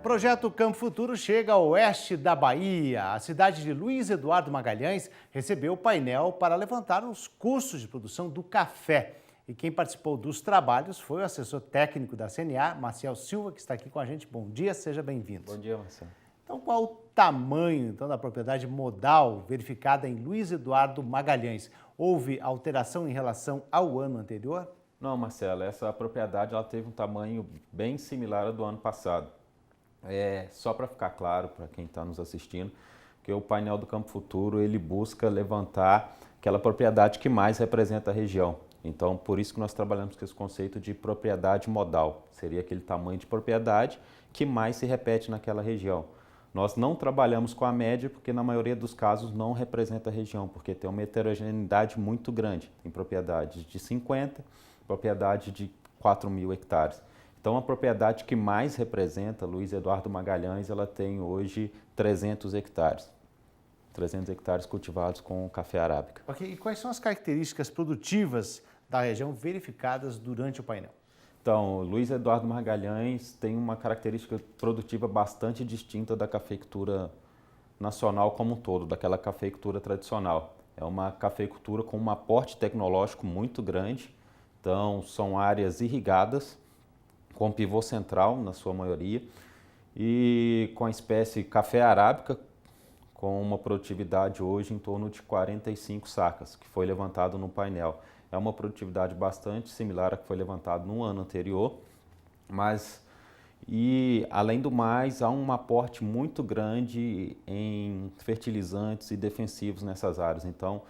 Projeto Campo Futuro chega ao oeste da Bahia. A cidade de Luiz Eduardo Magalhães recebeu o painel para levantar os custos de produção do café. E quem participou dos trabalhos foi o assessor técnico da CNA, Maciel Silva, que está aqui com a gente. Bom dia, seja bem-vindo. Bom dia, Marcelo. Então, qual o tamanho da propriedade modal verificada em Luiz Eduardo Magalhães? Houve alteração em relação ao ano anterior? Não, Marcelo, essa propriedade ela teve um tamanho bem similar ao do ano passado. Só para ficar claro para quem está nos assistindo, que o painel do Campo Futuro ele busca levantar aquela propriedade que mais representa a região. Então, por isso que nós trabalhamos com esse conceito de propriedade modal. Seria aquele tamanho de propriedade que mais se repete naquela região. Nós não trabalhamos com a média porque na maioria dos casos não representa a região, porque tem uma heterogeneidade muito grande. Tem propriedades de 50, propriedade de 4.000 hectares. Então, a propriedade que mais representa, Luiz Eduardo Magalhães, ela tem hoje 300 hectares. 300 hectares cultivados com café arábica. Ok, e quais são as características produtivas da região verificadas durante o painel? Então, Luiz Eduardo Magalhães tem uma característica produtiva bastante distinta da cafeicultura nacional como um todo, daquela cafeicultura tradicional. É uma cafeicultura com um aporte tecnológico muito grande, então são áreas irrigadas, com pivô central na sua maioria, e com a espécie café arábica, com uma produtividade hoje em torno de 45 sacas, que foi levantado no painel. É uma produtividade bastante similar à que foi levantado no ano anterior, além do mais, há um aporte muito grande em fertilizantes e defensivos nessas áreas. Então,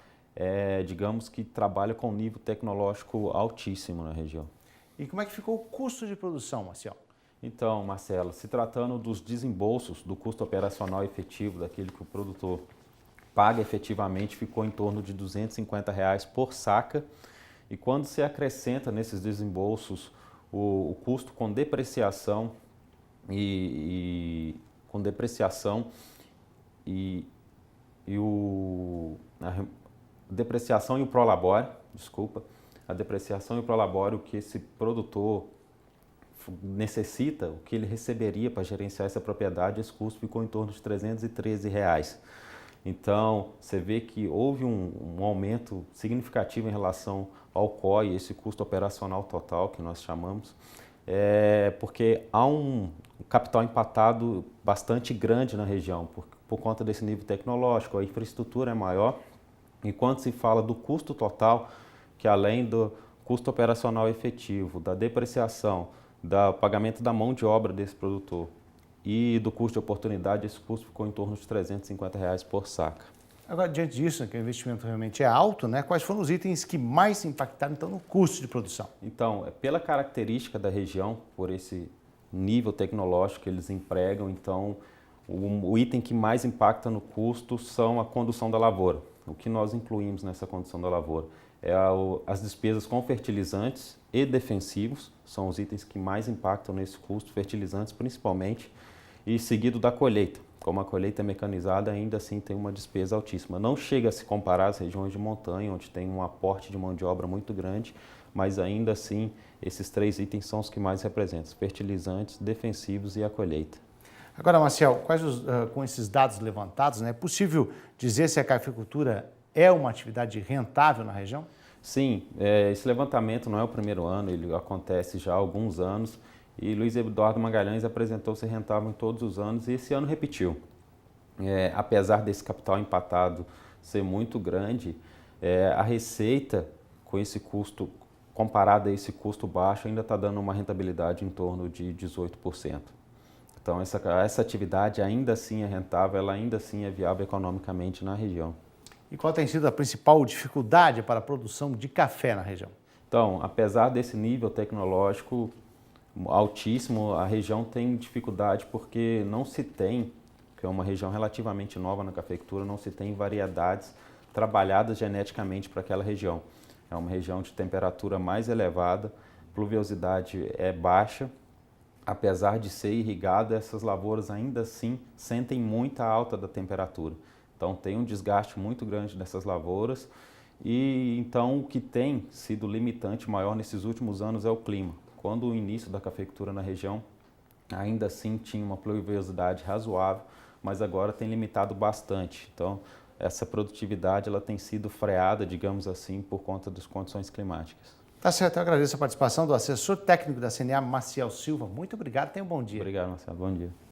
digamos que trabalha com um nível tecnológico altíssimo na região. E como é que ficou o custo de produção, Marcelo? Então, Marcelo, se tratando dos desembolsos do custo operacional efetivo, daquele que o produtor paga efetivamente, ficou em torno de R$ 250 por saca. E quando se acrescenta nesses desembolsos o custo com depreciação o prolabore, a depreciação e o prolabore, o que esse produtor necessita, o que ele receberia para gerenciar essa propriedade, esse custo ficou em torno de R$ 313. Então, você vê que houve um aumento significativo em relação ao COI, esse custo operacional total que nós chamamos, porque há um capital empatado bastante grande na região, por conta desse nível tecnológico, a infraestrutura é maior, e quando se fala do custo total, que além do custo operacional efetivo, da depreciação, do pagamento da mão de obra desse produtor e do custo de oportunidade, esse custo ficou em torno de R$ 350 por saca. Agora, diante disso, que o investimento realmente é alto, né? Quais foram os itens que mais impactaram então, no custo de produção? Então, pela característica da região, por esse nível tecnológico que eles empregam, então o item que mais impacta no custo são a condução da lavoura. O que nós incluímos nessa condução da lavoura as despesas com fertilizantes e defensivos, são os itens que mais impactam nesse custo, fertilizantes principalmente, e seguido da colheita. Como a colheita é mecanizada, ainda assim tem uma despesa altíssima. Não chega a se comparar às regiões de montanha, onde tem um aporte de mão de obra muito grande, mas ainda assim esses três itens são os que mais representam, fertilizantes, defensivos e a colheita. Agora, Marcel, com esses dados levantados, é possível dizer se a cafeicultura é uma atividade rentável na região? Sim, esse levantamento não é o primeiro ano, ele acontece já há alguns anos e Luiz Eduardo Magalhães apresentou ser rentável em todos os anos e esse ano repetiu. Apesar desse capital empatado ser muito grande, a receita com esse custo, comparada a esse custo baixo, ainda está dando uma rentabilidade em torno de 18%. Então essa atividade ainda assim é rentável, ela ainda assim é viável economicamente na região. E qual tem sido a principal dificuldade para a produção de café na região? Então, apesar desse nível tecnológico altíssimo, a região tem dificuldade porque não se tem, que é uma região relativamente nova na cafeicultura, não se tem variedades trabalhadas geneticamente para aquela região. É uma região de temperatura mais elevada, pluviosidade é baixa. Apesar de ser irrigada, essas lavouras ainda assim sentem muita alta da temperatura. Então tem um desgaste muito grande dessas lavouras e então o que tem sido limitante maior nesses últimos anos é o clima. Quando o início da cafeicultura na região ainda assim tinha uma pluviosidade razoável, mas agora tem limitado bastante. Então, essa produtividade ela tem sido freada, digamos assim, por conta das condições climáticas. Tá certo, eu agradeço a participação do assessor técnico da CNA, Maciel Silva. Muito obrigado, tenha um bom dia. Obrigado, Marcelo. Bom dia.